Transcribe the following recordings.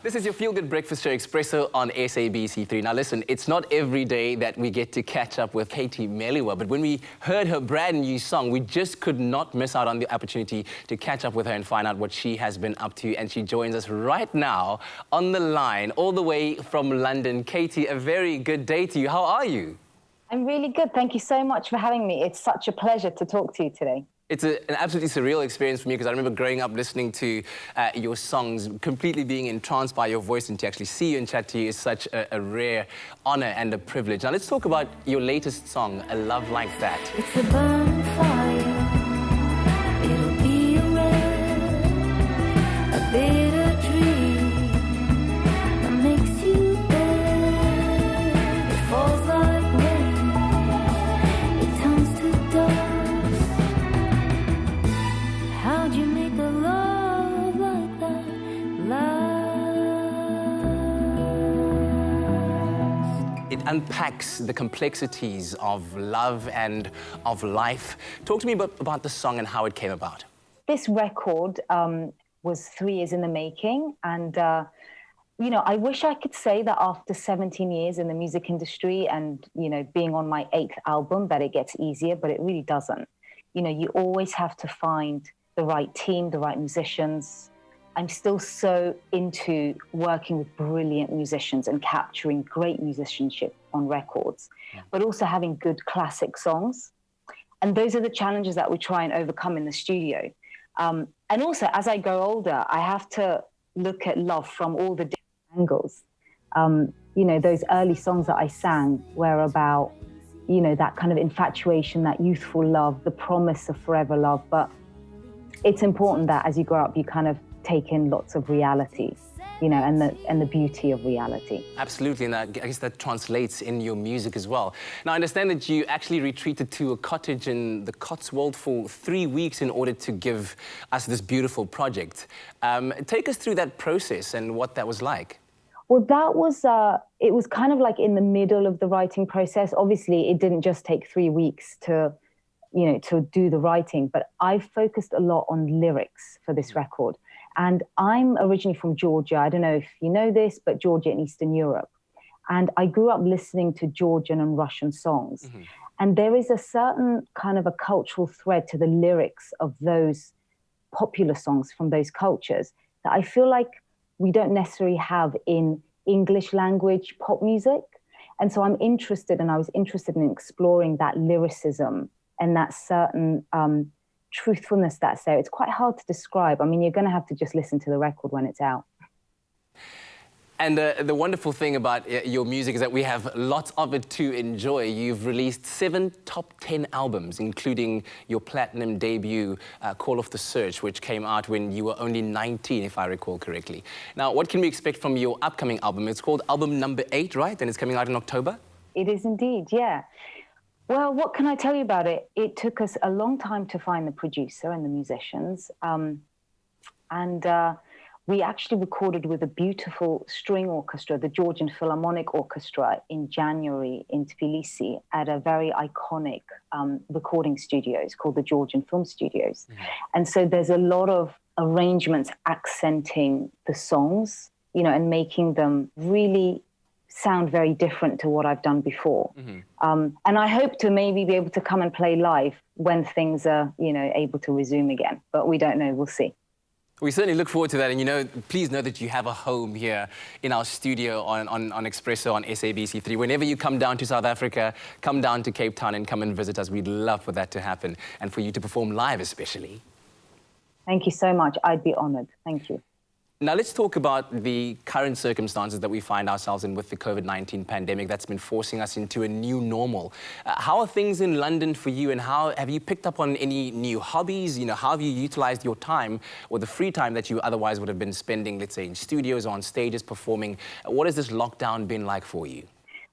This is your feel-good breakfast show, Expresso, on SABC3. Now listen, it's not every day that we get to catch up with Katie Melua, but when we heard her brand new song, we just could not miss out on the opportunity to catch up with her and find out what she has been up to. And she joins us right now on the line, all the way from London. Katie, a very good day to you. How are you? I'm really good. Thank you so much for having me. It's such a pleasure to talk to you today. It's an absolutely surreal experience for me because I remember growing up listening to your songs, completely being entranced by your voice, and to actually see you and chat to you is such a rare honor and a privilege. Now let's talk about your latest song, A Love Like That. It's a burning fire, it'll be a red, a bitter dream that makes you bad. It falls like rain, it turns to dust. How'd you make a love like that last? It unpacks the complexities of love and of life. Talk to me about the song and how it came about. This record was 3 years in the making, and you know, I wish I could say that after 17 years in the music industry and, you know, being on my 8th album that it gets easier, but it really doesn't. You know, you always have to find the right team, the right musicians. I'm still so into working with brilliant musicians and capturing great musicianship on records, but also having good classic songs. And those are the challenges that we try and overcome in the studio. And also, as I grow older, I have to look at love from all the different angles. You know, those early songs that I sang were about, you know, that kind of infatuation, that youthful love, the promise of forever love. But it's important that as you grow up, you kind of take in lots of reality, you know, and the beauty of reality. Absolutely, and I guess that translates in your music as well. Now, I understand that you actually retreated to a cottage in the Cotswolds for 3 weeks in order to give us this beautiful project. Take us through that process and what that was like. Well, that was, it was kind of like in the middle of the writing process. Obviously, it didn't just take 3 weeks to, you know, to do the writing, but I focused a lot on lyrics for this record. And I'm originally from Georgia. I don't know if you know this, but Georgia in Eastern Europe. And I grew up listening to Georgian and Russian songs. Mm-hmm. And there is a certain kind of a cultural thread to the lyrics of those popular songs from those cultures that I feel like we don't necessarily have in English language pop music. And so I'm interested, and I was interested in exploring that lyricism and that certain truthfulness that's there. It's quite hard to describe. I mean, you're going to have to just listen to the record when it's out. And the wonderful thing about your music is that we have lots of it to enjoy. You've released 7 top 10 albums, including your platinum debut, Call Off the Search, which came out when you were only 19, if I recall correctly. Now, what can we expect from your upcoming album? It's called album number 8, right? And it's coming out in October? It is indeed, yeah. Well, what can I tell you about it? It took us a long time to find the producer and the musicians. We actually recorded with a beautiful string orchestra, the Georgian Philharmonic Orchestra, in January in Tbilisi at a very iconic recording studios called the Georgian Film Studios. Mm-hmm. And so there's a lot of arrangements accenting the songs, you know, and making them really sound very different to what I've done before. Mm-hmm. And I hope to maybe be able to come and play live when things are, you know, able to resume again. But we don't know, we'll see. We certainly look forward to that, and you know, please know that you have a home here in our studio on Expresso on SABC3. Whenever you come down to South Africa, come down to Cape Town and come and visit us. We'd love for that to happen, and for you to perform live especially. Thank you so much. I'd be honored. Thank you. Now, let's talk about the current circumstances that we find ourselves in with the COVID-19 pandemic that's been forcing us into a new normal. How are things in London for you, and how have you picked up on any new hobbies? You know, how have you utilized your time or the free time that you otherwise would have been spending, let's say, in studios or on stages performing? What has this lockdown been like for you?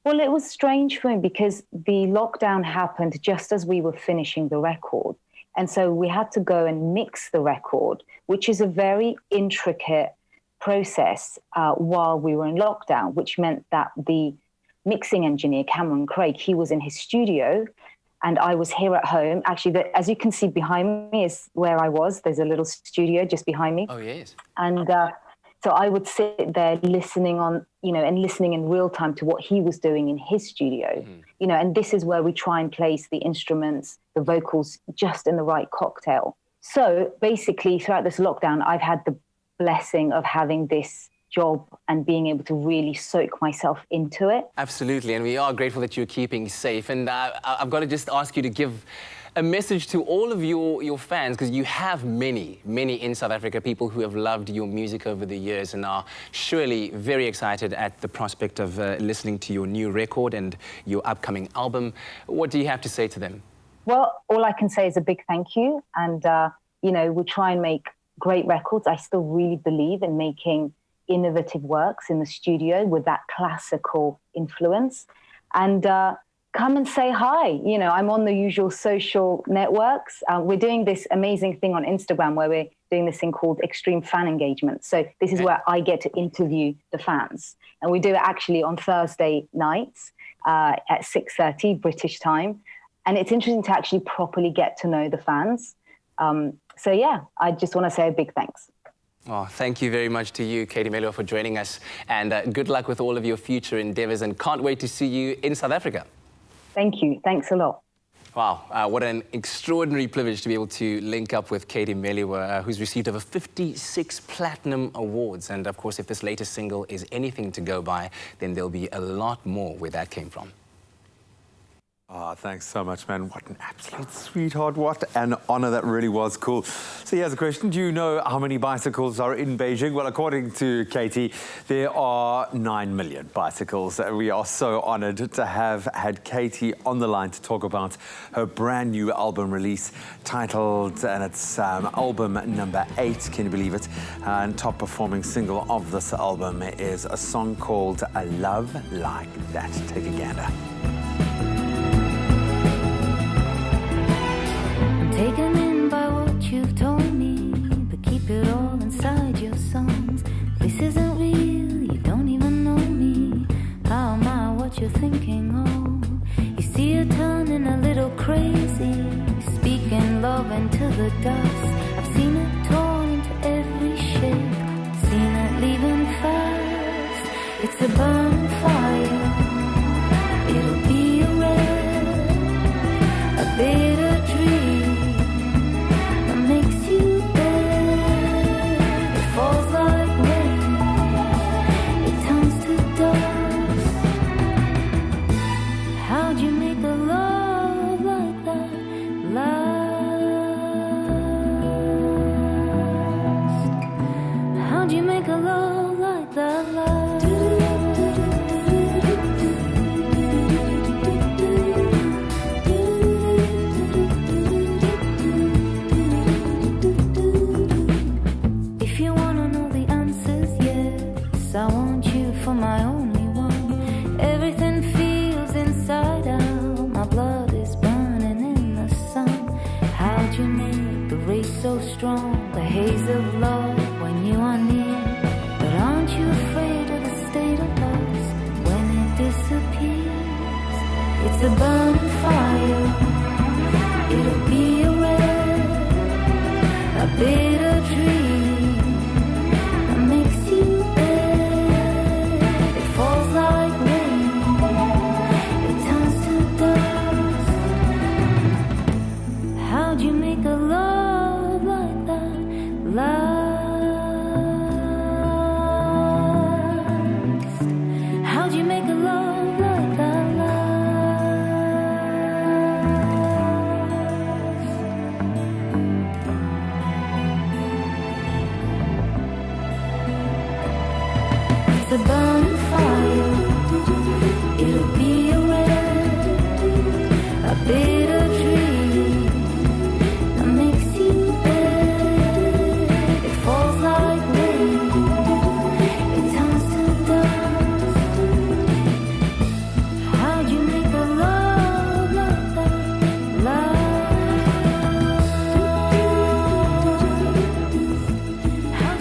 Well, it was strange for me because the lockdown happened just as we were finishing the record. And so we had to go and mix the record, which is a very intricate process while we were in lockdown, which meant that the mixing engineer, Cameron Craig, he was in his studio and I was here at home. Actually, as you can see behind me is where I was. There's a little studio just behind me. Oh, yes. And So I would sit there listening and listening in real time to what he was doing in his studio, and this is where we try and place the instruments, the vocals, just in the right cocktail. So basically throughout this lockdown, I've had the blessing of having this job and being able to really soak myself into it. Absolutely, and we are grateful that you're keeping safe. And I've got to just ask you to give a message to all of your fans, because you have many in South Africa, people who have loved your music over the years and are surely very excited at the prospect of listening to your new record and your upcoming album. What do you have to say to them? Well, all I can say is a big thank you. And, we try and make great records. I still really believe in making innovative works in the studio with that classical influence. And come and say hi. I'm on the usual social networks. We're doing this amazing thing on Instagram where we're doing this thing called Extreme Fan Engagement. So this is where I get to interview the fans. And we do it actually on Thursday nights at 6:30 British time. And it's interesting to actually properly get to know the fans. I just want to say a big thanks. Oh, thank you very much to you, Katie Melua, for joining us. And good luck with all of your future endeavors, and can't wait to see you in South Africa. Thank you. Thanks a lot. Wow, what an extraordinary privilege to be able to link up with Katie Melua, who's received over 56 platinum awards. And of course, if this latest single is anything to go by, then there'll be a lot more where that came from. Oh, thanks so much, man. What an absolute sweetheart. What an honor. That really was cool. So here's a question. Do you know how many bicycles are in Beijing? Well, according to Katie, there are 9 million bicycles. We are so honored to have had Katie on the line to talk about her brand new album release titled, and it's album number 8, can you believe it? And top performing single of this album is a song called A Love Like That. Take a gander. Taken in by what you've told me, but keep it all inside your songs. This isn't real, you don't even know me. How am I what you're thinking of? You see it turning a little crazy, speaking love into the dust. I've seen it torn into every shape, seen it leaving fast. It's a burning fire, it'll be a wreck, a bitter dream. How'd you make a love like that last? If you wanna know the answers, yes, I want you for my only one. Everything feels inside out, my blood is burning in the sun. How'd you make the race so strong, the haze of love when you are near? But aren't you afraid of the state of us when it disappears? It's a burning fire, it'll be a wreck, a bitter dream that makes you bad. It falls like rain, it turns to dust. How'd you make a love like that last? How'd you make a love like that last? It's a burning fire, it'll be a wreck, a big